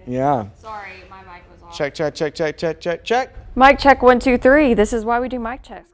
Yeah. Sorry, my mic was off. Check, check, check, check, check, check, check. Mic check 1, 2, 3. This is why we do mic checks.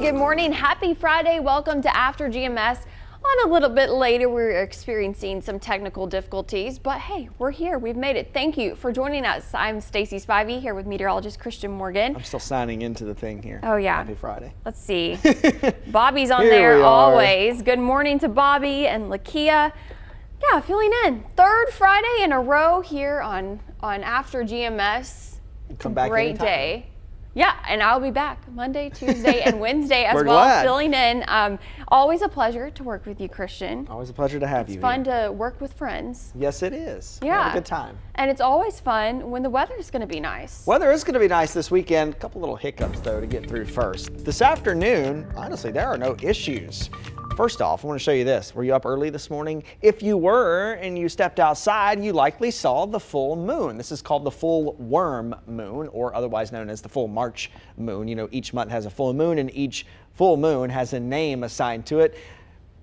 Good morning, happy Friday. Welcome to After GMS. On a little bit later, we're experiencing some technical difficulties, but hey, we're here. We've made it. Thank you for joining us. I'm Stacy Spivey here with meteorologist Christian Morgan. I'm still signing into the thing here. Oh yeah. Happy Friday. Let's see. Bobby's on there always. Good morning to Bobby and Lakia. Yeah, filling in. Third Friday in a row here on on After GMS. It's Come a back great anytime. day. Yeah, and I'll be back Monday, Tuesday, and Wednesday as We're well, glad. filling in. Always a pleasure to work with you, Christian. Always a pleasure to have you It's fun here. to work with friends. Yes, it is. We Yeah. have a good time. And it's always fun when the weather's going to be nice. Weather is going to be nice this weekend. A couple little hiccups, though, to get through first. This afternoon, honestly, there are no issues. First off, I want to show you this. Were you up early this morning? If you were and you stepped outside, you likely saw the full moon. This is called the full worm moon, or otherwise known as the full March moon. You know, each month has a full moon, and each full moon has a name assigned to it,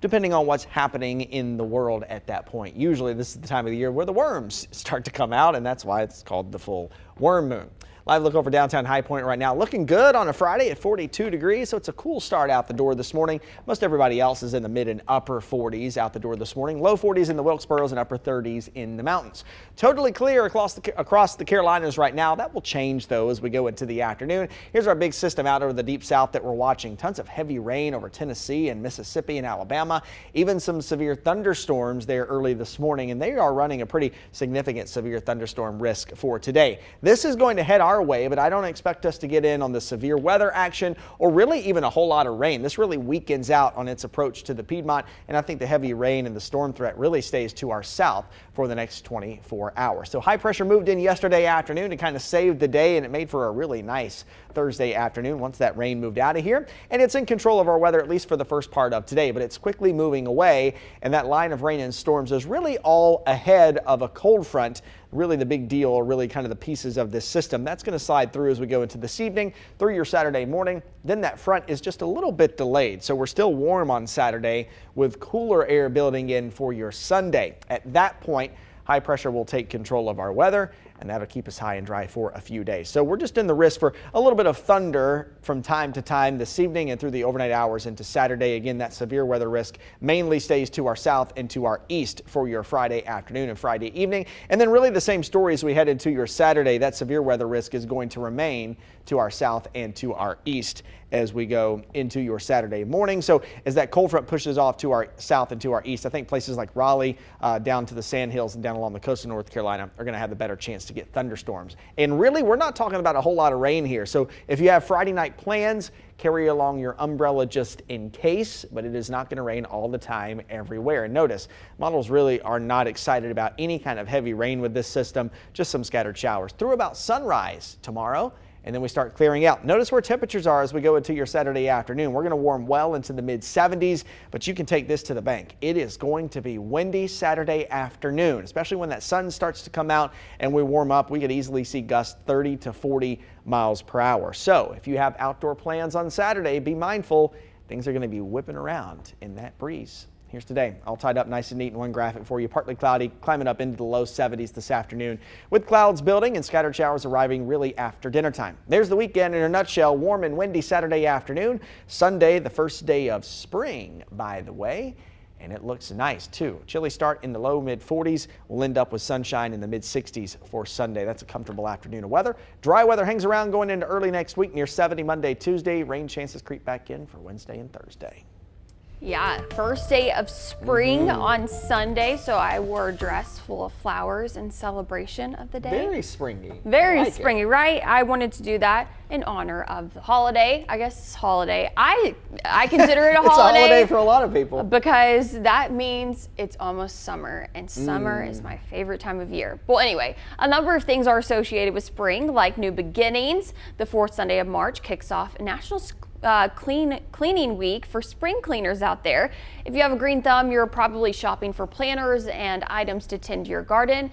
depending on what's happening in the world at that point. Usually this is the time of the year where the worms start to come out, and that's why it's called the full worm moon. Live look over downtown High Point right now. Looking good on a Friday at 42 degrees, so it's a cool start out the door this morning. Most everybody else is in the mid and upper 40s out the door this morning. Low 40s in the Wilkesboros and upper 30s in the mountains. Totally clear across the Carolinas right now. That will change, though, as we go into the afternoon. Here's our big system out over the deep south that we're watching. Tons of heavy rain over Tennessee and Mississippi and Alabama. Even some severe thunderstorms there early this morning, and they are running a pretty significant severe thunderstorm risk for today. This is going to head our way, but I don't expect us to get in on the severe weather action or really even a whole lot of rain. This really weakens out on its approach to the Piedmont, and I think the heavy rain and the storm threat really stays to our south for the next 24 hours. So high pressure moved in yesterday afternoon to kind of save the day, and it made for a really nice Thursday afternoon once that rain moved out of here. And it's in control of our weather, at least for the first part of today, but it's quickly moving away, and that line of rain and storms is really all ahead of a cold front. Really the big deal, or really kind of the pieces of this system. That's going to slide through as we go into this evening, through your Saturday morning. Then that front is just a little bit delayed. So we're still warm on Saturday with cooler air building in for your Sunday. At that point, high pressure will take control of our weather, and that'll keep us high and dry for a few days. So we're just in the risk for a little bit of thunder from time to time this evening and through the overnight hours into Saturday. Again, that severe weather risk mainly stays to our south and to our east for your Friday afternoon and Friday evening. And then really the same story as we head into your Saturday. That severe weather risk is going to remain to our south and to our east as we go into your Saturday morning. So as that cold front pushes off to our south and to our east, I think places like Raleigh, down to the Sandhills and down along the coast of North Carolina are going to have the better chance to get thunderstorms. And really, we're not talking about a whole lot of rain here. So if you have Friday night plans, carry along your umbrella just in case, but it is not going to rain all the time everywhere. And notice, models really are not excited about any kind of heavy rain with this system, just some scattered showers through about sunrise tomorrow. And then we start clearing out. Notice where temperatures are as we go into your Saturday afternoon. We're going to warm well into the mid 70s, but you can take this to the bank. It is going to be windy Saturday afternoon, especially when that sun starts to come out and we warm up. We could easily see gusts 30 to 40 miles per hour. So if you have outdoor plans on Saturday, be mindful. Things are going to be whipping around in that breeze. Here's today, all tied up nice and neat in one graphic for you. Partly cloudy, climbing up into the low 70s this afternoon with clouds building and scattered showers arriving really after dinner time. There's the weekend in a nutshell. Warm and windy Saturday afternoon. Sunday, the first day of spring, by the way. And it looks nice too. Chilly start in the low mid 40s. We'll end up with sunshine in the mid 60s for Sunday. That's a comfortable afternoon of weather. Dry weather hangs around going into early next week, near 70 Monday, Tuesday. Rain chances creep back in for Wednesday and Thursday. Yeah, first day of spring on Sunday, so I wore a dress full of flowers in celebration of the day. Very springy. Very springy, right? I wanted to do that in honor of the holiday. I guess it's holiday. I consider it a It's holiday. a holiday for a lot of people. Because that means it's almost summer, and summer is my favorite time of year. Well, anyway, a number of things are associated with spring, like new beginnings. The fourth Sunday of March kicks off National Cleaning Week for spring cleaners out there. If you have a green thumb, you're probably shopping for planters and items to tend your garden.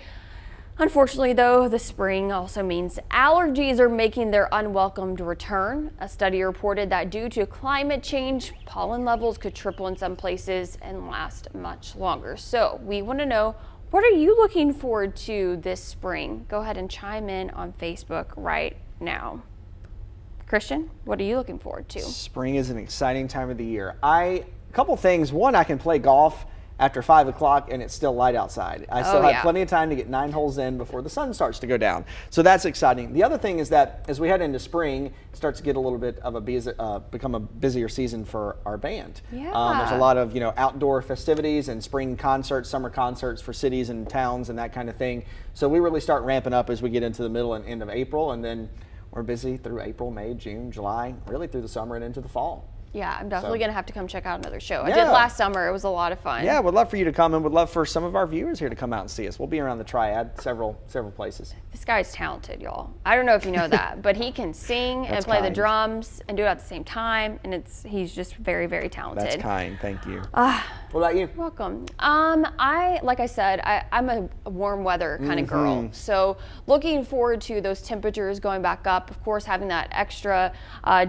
Unfortunately, though, the spring also means allergies are making their unwelcomed return. A study reported that due to climate change, pollen levels could triple in some places and last much longer. So we want to know, what are you looking forward to this spring? Go ahead and chime in on Facebook right now. Christian, what are you looking forward to? Spring is an exciting time of the year. A couple things. One, I can play golf after 5 o'clock and it's still light outside. I still Oh, have plenty of time to get 9 holes in before the sun starts to go down. So that's exciting. The other thing is that as we head into spring, it starts to get a little bit of become a busier season for our band. Yeah. There's a lot of, outdoor festivities and spring concerts, summer concerts for cities and towns and that kind of thing. So we really start ramping up as we get into the middle and end of April, and then we're busy through April, May, June, July, really through the summer and into the fall. Yeah, I'm definitely going to have to come check out another show. I Yeah. did last summer. It was a lot of fun. Yeah, would love for you to come, and would love for some of our viewers here to come out and see us. We'll be around the Triad, several places. This guy's talented, y'all. I don't know if you know that, but he can sing and That's play the kind. drums and do it at the same time, and he's just very, very talented. That's kind. Thank you. What about you? Welcome. Like I said, I'm a warm weather kind of Mm-hmm. girl. So looking forward to those temperatures going back up. Of course, having that extra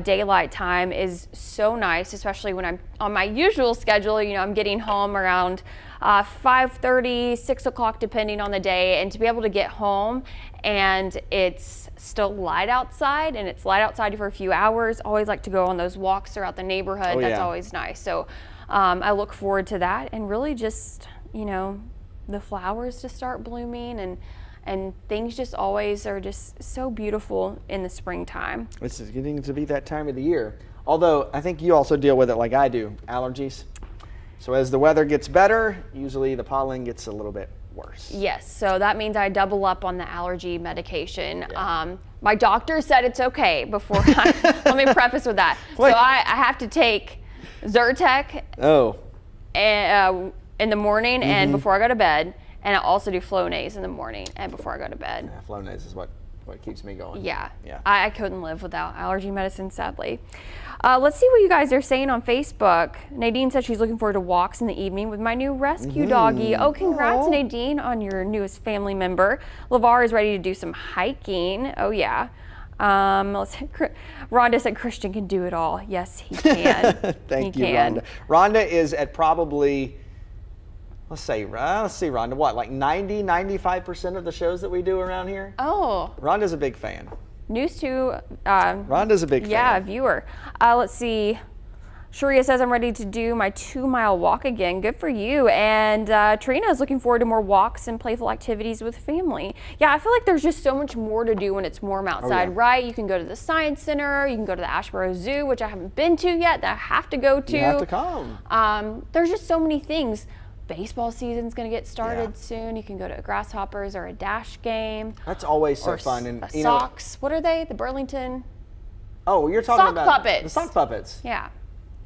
daylight time is so nice, especially when I'm on my usual schedule. I'm getting home around 5:30, 6 o'clock, depending on the day, and to be able to get home and it's still light outside, and it's light outside for a few hours. Always like to go on those walks throughout the neighborhood. Oh, That's yeah. always nice. So I look forward to that, and really just, the flowers to start blooming, and things just always are just so beautiful in the springtime. This is getting to be that time of the year. Although I think you also deal with it like I do, allergies. So as the weather gets better, usually the pollen gets a little bit worse. Yes, so that means I double up on the allergy medication. My doctor said it's okay before let me preface with that. Wait. So I have to take Zyrtec Oh, in the morning and before I go to bed, and I also do Flonase in the morning and before I go to bed. yeah, Flonase is what keeps me going. Yeah, Yeah. I couldn't live without allergy medicine, sadly. Let's see what you guys are saying on Facebook. Nadine said she's looking forward to walks in the evening with my new rescue doggy. Oh, congrats, Aw. Nadine, on your newest family member. LeVar is ready to do some hiking. Oh, yeah. Rhonda said Christian can do it all. Yes, he can. Thank He you, can. Rhonda. Rhonda is at probably, let's see, Rhonda, what, like 95% of the shows that we do around here? Oh, Rhonda's a big fan. news to Rhonda's a big fan. yeah, viewer. Let's see. Sharia says, I'm ready to do my 2-mile walk again. Good for you. And Trina is looking forward to more walks and playful activities with family. Yeah, I feel like there's just so much more to do when it's warm outside, yeah. right? You can go to the Science Center. You can go to the Ashboro Zoo, which I haven't been to yet, that I have to go to. You have to come. There's just so many things. Baseball season's going to get started Yeah. soon. You can go to a Grasshoppers or a Dash game. That's always so Or fun. And a you know, Sox. What are they? The Burlington? oh, you're talking Sock about puppets. the sock puppets. Yeah.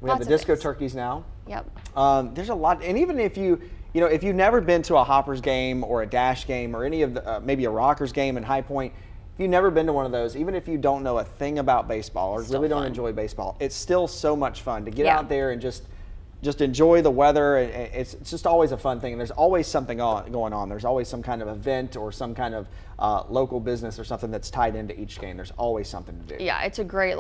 We have Lots the of disco things. turkeys now. Yep. There's a lot, and even if if you've never been to a Hoppers game or a Dash game or any of the maybe a Rockers game in High Point, if you've never been to one of those, even if you don't know a thing about baseball or Still really don't fun. enjoy baseball, it's still so much fun to get Yeah. out there and just enjoy the weather. It's just always a fun thing, and there's always something going on. There's always some kind of event or some kind of local business or something that's tied into each game. There's always something to do. Yeah, it's a great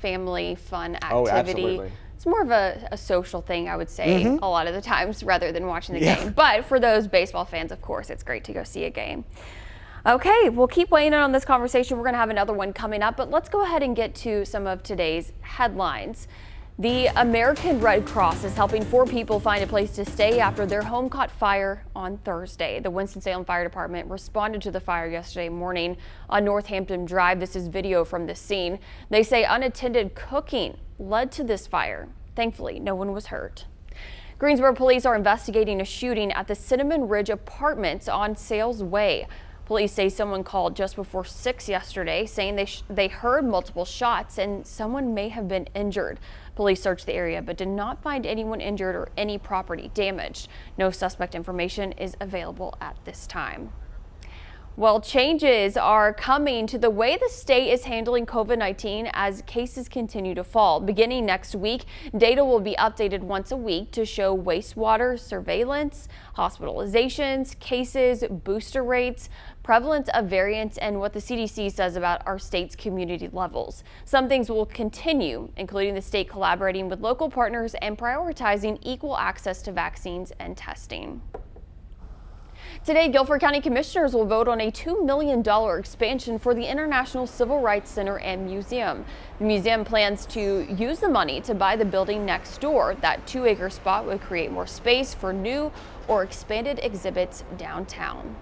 family fun activity. Oh, absolutely. It's more of a social thing, I would say, a lot of the times rather than watching the Yeah. game. But for those baseball fans, of course, it's great to go see a game. Okay, we'll keep weighing in on this conversation. We're going to have another one coming up, but let's go ahead and get to some of today's headlines. The American Red Cross is helping 4 people find a place to stay after their home caught fire on Thursday. The Winston-Salem Fire Department responded to the fire yesterday morning on Northampton Drive. This is video from the scene. They say unattended cooking led to this fire. Thankfully, no one was hurt. Greensboro police are investigating a shooting at the Cinnamon Ridge Apartments on Sales Way. Police say someone called just before 6 yesterday saying they heard multiple shots and someone may have been injured. Police searched the area but did not find anyone injured or any property damaged. No suspect information is available at this time. Well, changes are coming to the way the state is handling COVID-19 as cases continue to fall. Beginning next week, data will be updated once a week to show wastewater surveillance, hospitalizations, cases, booster rates, prevalence of variants, and what the CDC says about our state's community levels. Some things will continue, including the state collaborating with local partners and prioritizing equal access to vaccines and testing. Today, Guilford County Commissioners will vote on a $2 million expansion for the International Civil Rights Center and Museum. The museum plans to use the money to buy the building next door. That 2-acre spot would create more space for new or expanded exhibits downtown.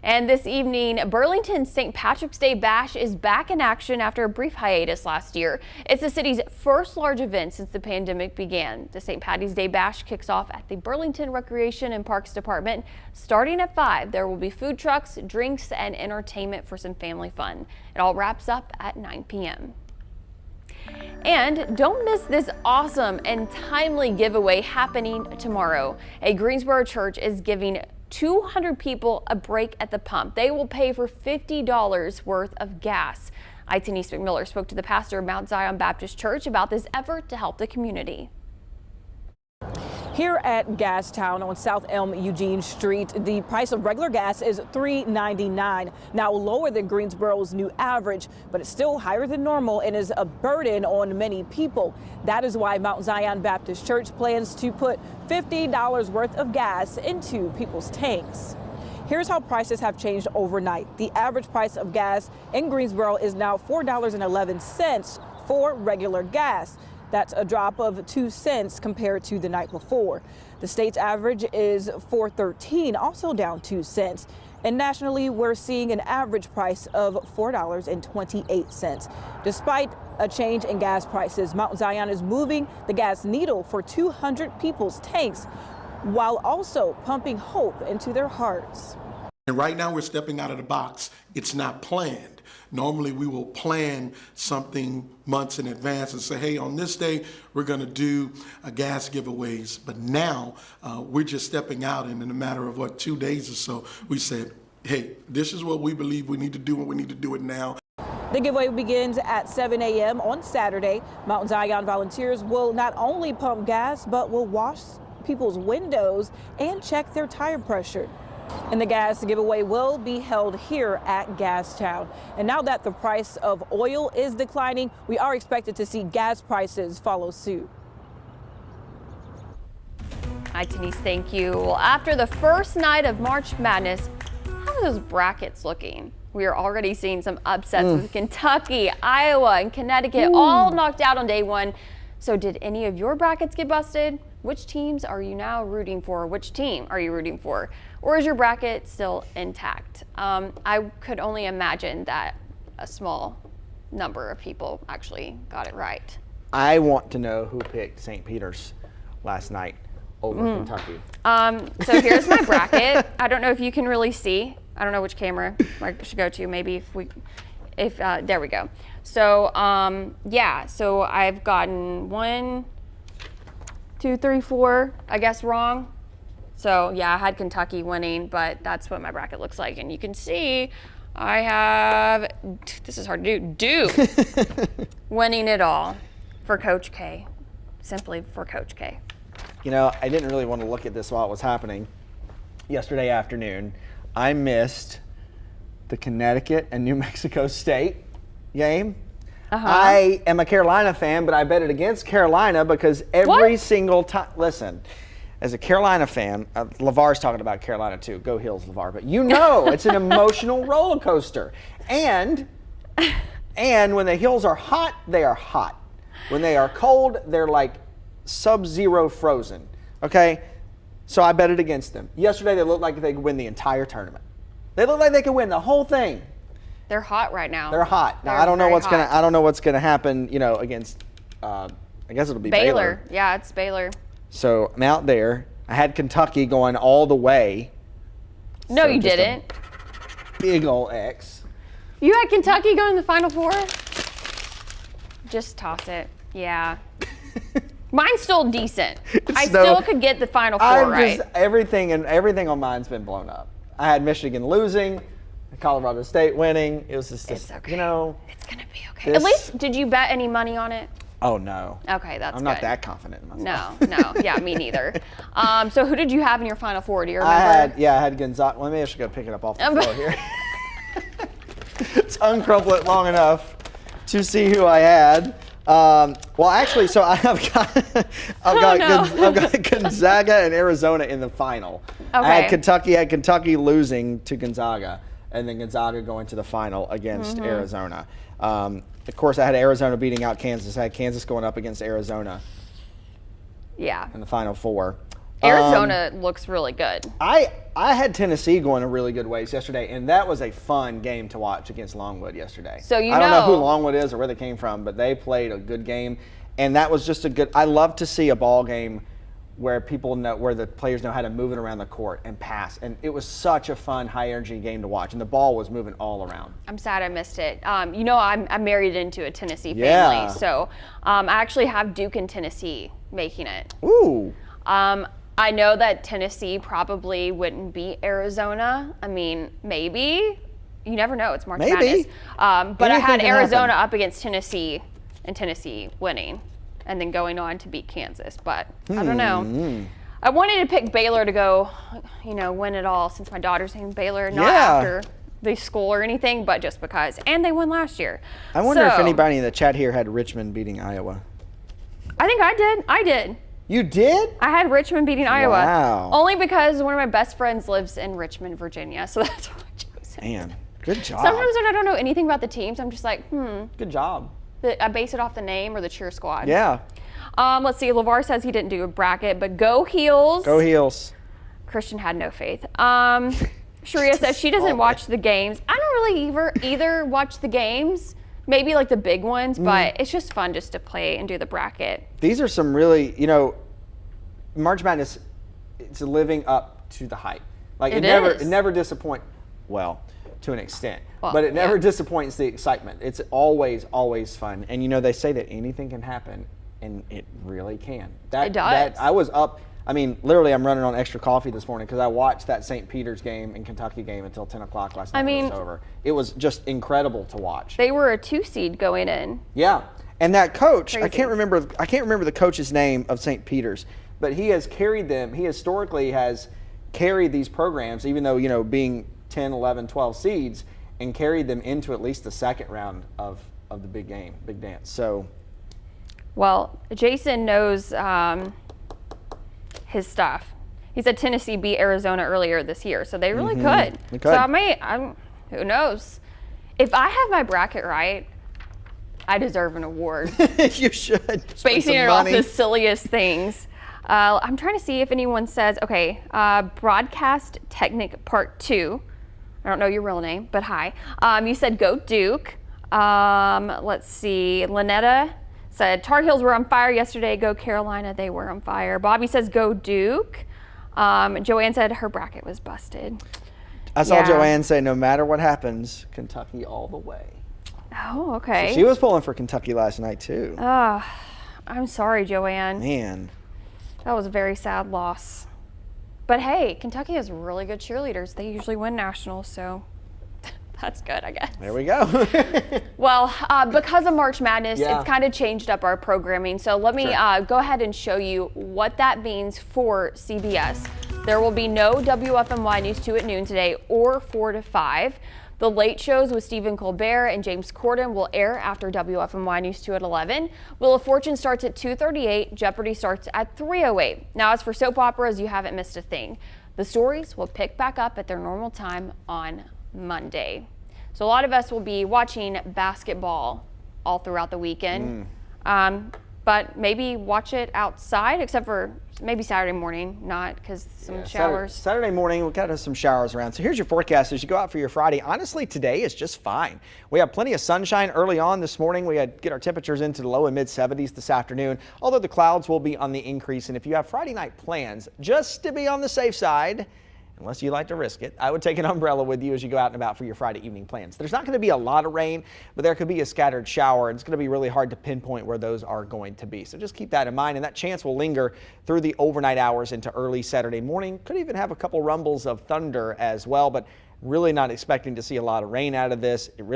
And this evening, Burlington's St. Patrick's Day Bash is back in action after a brief hiatus last year. It's the city's first large event since the pandemic began. The St. Patty's Day Bash kicks off at the Burlington Recreation and Parks Department. Starting at 5, there will be food trucks, drinks, and entertainment for some family fun. It all wraps up at 9 p.m. And don't miss this awesome and timely giveaway happening tomorrow. A Greensboro church is giving 200 people a break at the pump. They will pay for $50 worth of gas. ITN's McMiller spoke to the pastor of Mount Zion Baptist Church about this effort to help the community. Here at Gastown on South Elm Eugene Street, the price of regular gas is $3.99, now lower than Greensboro's new average, but it's still higher than normal and is a burden on many people. That is why Mount Zion Baptist Church plans to put $50 worth of gas into people's tanks. Here's how prices have changed overnight. The average price of gas in Greensboro is now $4.11 for regular gas. That's a drop of 2 cents compared to the night before. The state's average is $4.13, also down 2 cents. And nationally, we're seeing an average price of $4.28. Despite a change in gas prices, Mount Zion is moving the gas needle for 200 people's tanks while also pumping hope into their hearts. And right now we're stepping out of the box. It's not planned. Normally we will plan something months in advance and say, hey, on this day we're going to do gas giveaways. But now we're just stepping out, and in a matter of 2 days or so, we said, hey, this is what we believe we need to do, and we need to do it now. The giveaway begins at 7 a.m. on Saturday. Mount Zion volunteers will not only pump gas, but will wash people's windows and check their tire pressure. And the gas giveaway will be held here at Gastown. And now that the price of oil is declining, we are expected to see gas prices follow suit. Hi, Denise, thank you. Well, after the first night of March Madness, how are those brackets looking? We are already seeing some upsets with Kentucky, Iowa, and Connecticut all knocked out on day one. So did any of your brackets get busted? Which teams are you now rooting for? Which team are you rooting for? Or is your bracket still intact? I could only imagine that a small number of people actually got it right. I want to know who picked St. Peter's last night over Kentucky. So here's my bracket. I don't know if you can really see. I don't know which camera I should go to. Maybe there we go. So yeah, so I've gotten 1, 2, 3, 4, I guess wrong. So yeah, I had Kentucky winning, but that's what my bracket looks like. And you can see I have, this is hard to do, Duke winning it all for Coach K, simply for Coach K. You know, I didn't really want to look at this while it was happening. Yesterday afternoon, I missed the Connecticut and New Mexico State game. I am a Carolina fan, but I bet it against Carolina because every single time, listen, as a Carolina fan, LeVar's talking about Carolina too. Go Hills, LeVar. But you know, it's an emotional roller coaster. And when the hills are hot, they are hot. When they are cold, they're like sub-zero frozen. Okay? So I bet it against them. Yesterday, they looked like they could win the entire tournament. They look like they could win the whole thing. They're hot right now. They're hot. Now I don't know what's gonna happen, you know, against I guess it'll be Baylor. Yeah, it's Baylor. So I'm out there. I had Kentucky going all the way. No, you didn't. Big ol' X. You had Kentucky going to the Final Four? Just toss it. Yeah. Mine's still decent. I still could get the Final Four right. Everything on mine's been blown up. I had Michigan losing, Colorado State winning. It was just it's okay. You know. It's gonna be okay. At least, did you bet any money on it? Oh no. Okay, that's I'm not that confident in myself. No. Yeah, me neither. So who did you have in your Final Four? Do you remember? I had Gonzaga. Let me just go pick it up off the floor here. Let's uncrumple it long enough to see who I had. Well, actually, so I've got I've got Gonzaga and Arizona in the final. Okay. I had Kentucky losing to Gonzaga, and then Gonzaga going to the final against Arizona. Of course, I had Arizona beating out Kansas. I had Kansas going up against Arizona. Yeah. In the Final Four. Arizona looks really good. I had Tennessee going a really good ways yesterday, and that was a fun game to watch against Longwood yesterday. So I don't know who Longwood is or where they came from, but they played a good game, and that was just a good. I love to see a ball game where where the players know how to move it around the court and pass, and it was such a fun, high-energy game to watch, and the ball was moving all around. I'm sad I missed it. I'm married into a Tennessee family, so I actually have Duke and Tennessee making it. Ooh. I know that Tennessee probably wouldn't beat Arizona. I mean, maybe. You never know. It's March Madness. But I had Arizona up against Tennessee, and Tennessee winning, and then going on to beat Kansas. But I don't know. I wanted to pick Baylor to go, win it all, since my daughter's named Baylor, not after the school or anything, but just because. And they won last year. I wonder if anybody in the chat here had Richmond beating Iowa. I think I did. You did? I had Richmond beating Iowa. Wow. Only because one of my best friends lives in Richmond, Virginia, so that's why I chose it. Man, good job. Sometimes when I don't know anything about the teams, I'm just like, Good job. I base it off the name or the cheer squad. Yeah. Let's see. LeVar says he didn't do a bracket, but go Heels. Go Heels. Christian had no faith. Sharia says she doesn't watch the games. I don't really either watch the games. Maybe like the big ones, but it's just fun just to play and do the bracket. These are some really, March Madness, it's living up to the hype. Like it never disappoints. Well, to an extent, but it never disappoints the excitement. It's always fun, and they say that anything can happen, and it really can. It does. I was up. I mean, literally, I'm running on extra coffee this morning because I watched that St. Peter's game and Kentucky game until 10 o'clock last night. It was over. It was just incredible to watch. They were a 2 seed going in. Yeah, and that coach, Crazy. I can't remember the coach's name of St. Peter's, but he has carried them. He historically has carried these programs, even though being 10, 11, 12 seeds, and carried them into at least the second round of the big dance. So, well, Jason knows his stuff. He said Tennessee beat Arizona earlier this year, so they really could. They could. So who knows? If I have my bracket right, I deserve an award. You should. Basing it off the silliest things. I'm trying to see if anyone says, okay, Broadcast Technic Part 2. I don't know your real name, but hi. You said go Duke. Let's see, Lynetta said Tar Heels were on fire yesterday. Go Carolina, they were on fire. Bobby says go Duke. Joanne said her bracket was busted. I saw Joanne say no matter what happens, Kentucky all the way. Oh, okay. So she was pulling for Kentucky last night too. I'm sorry, Joanne. Man. That was a very sad loss. But hey, Kentucky has really good cheerleaders. They usually win nationals, so that's good, I guess. There we go. Well, because of March Madness, it's kind of changed up our programming. So let me go ahead and show you what that means for CBS. There will be no WFMY News 2 at noon today or 4 to 5. The late shows with Stephen Colbert and James Corden will air after WFMY News 2 at 11. Wheel of Fortune starts at 2:38. Jeopardy starts at 3:08. Now, as for soap operas, you haven't missed a thing. The stories will pick back up at their normal time on Monday. So a lot of us will be watching basketball all throughout the weekend. But maybe watch it outside, except for maybe Saturday morning, not because some showers. Saturday morning, we've got some showers around. So here's your forecast as you go out for your Friday. Honestly, today is just fine. We have plenty of sunshine early on this morning. We had get our temperatures into the low and mid 70s this afternoon, although the clouds will be on the increase. And if you have Friday night plans, just to be on the safe side, unless you like to risk it, I would take an umbrella with you as you go out and about for your Friday evening plans. There's not going to be a lot of rain, but there could be a scattered shower, and it's going to be really hard to pinpoint where those are going to be. So just keep that in mind, and that chance will linger through the overnight hours into early Saturday morning. Could even have a couple rumbles of thunder as well, but really not expecting to see a lot of rain out of this. It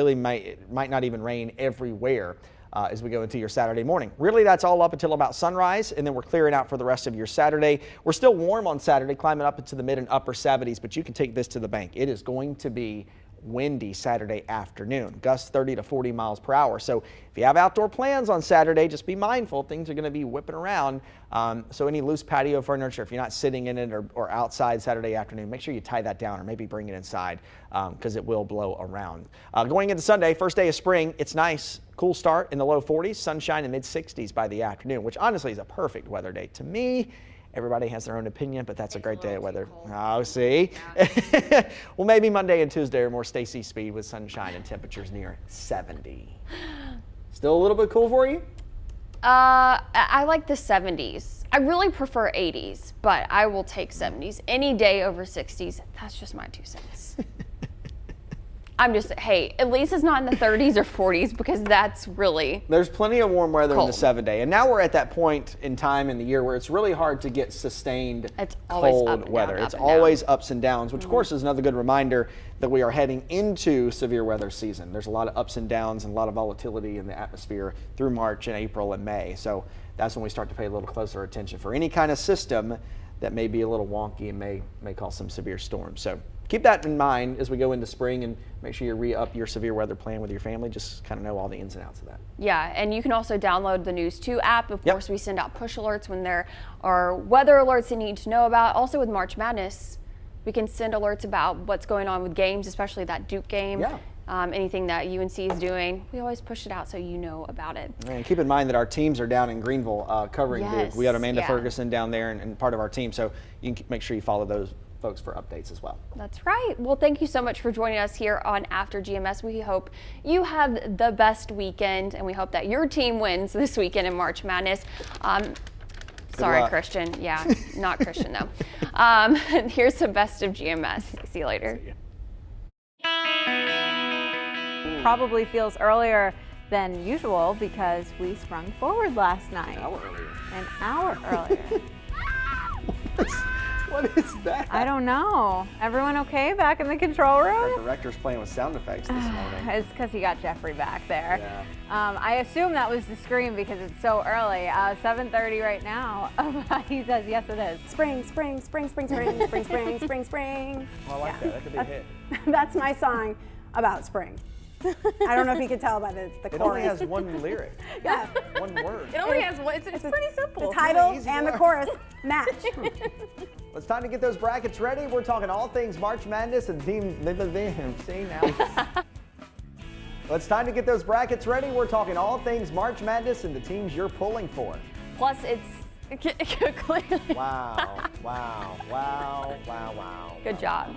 might not even rain everywhere. As we go into your Saturday morning. Really, that's all up until about sunrise, and then we're clearing out for the rest of your Saturday. We're still warm on Saturday, climbing up into the mid and upper 70s, but you can take this to the bank. It is going to be windy Saturday afternoon, gusts 30 to 40 miles per hour. So if you have outdoor plans on Saturday, just be mindful. Things are going to be whipping around. So any loose patio furniture, if you're not sitting in it or outside Saturday afternoon, make sure you tie that down or maybe bring it inside because it will blow around. Going into Sunday, first day of spring, it's nice. Cool start in the low 40s, sunshine in mid 60s by the afternoon, which honestly is a perfect weather day to me. Everybody has their own opinion, but that's a great day of weather. Oh, see? Yeah. Well, maybe Monday and Tuesday are more Stacy speed with sunshine and temperatures near 70. Still a little bit cool for you? I like the 70s. I really prefer 80s, but I will take 70s any day over 60s. That's just my 2 cents. I'm just, hey, at least it's not in the 30s or 40s because that's really There's plenty of warm weather cold. in the 7-day. And now we're at that point in time in the year where it's really hard to get sustained It's always up cold and weather. down, It's up and always down. ups and downs, which of course is another good reminder that we are heading into severe weather season. There's a lot of ups and downs and a lot of volatility in the atmosphere through March and April and May. So that's when we start to pay a little closer attention for any kind of system that may be a little wonky and may cause some severe storms. So keep that in mind as we go into spring and make sure you re-up your severe weather plan with your family. Just kind of know all the ins and outs of that. Yeah, and you can also download the News 2 app. Of course, we send out push alerts when there are weather alerts you need to know about. Also with March Madness, we can send alerts about what's going on with games, especially that Duke game. Yeah. Anything that UNC is doing, we always push it out so you know about it. And keep in mind that our teams are down in Greenville covering Duke. We got Amanda yeah. Ferguson down there and part of our team. So you can make sure you follow those folks for updates as well. That's right. Well, thank you so much for joining us here on After GMS. We hope you have the best weekend, and we hope that your team wins this weekend in March Madness. Sorry, luck. Christian. Yeah, not Christian, though. Here's the best of GMS. See you later. Probably feels earlier than usual because we sprung forward last night. An hour earlier. An hour earlier. What is that? I don't know. Everyone okay back in the control Our room? director's playing with sound effects this morning. It's because he got Jeffrey back there. Yeah. I assume that was the scream because it's so early. 7:30 right now. He says, yes, it is. Spring, spring, spring, spring, spring, spring, spring, spring, spring. I like that. That could be a hit. That's my song about spring. I don't know if you could tell by the It chorus. only has one lyric, Yeah, one word. It only has one. It's pretty simple. the title easy and the word. chorus match. Well, it's time to get those brackets ready. We're talking all things March Madness and team. See now. Well, it's time to get those brackets ready. We're talking all things March Madness and the teams you're pulling for. Plus, it's clearly. Wow, wow, wow, wow, wow. Good job.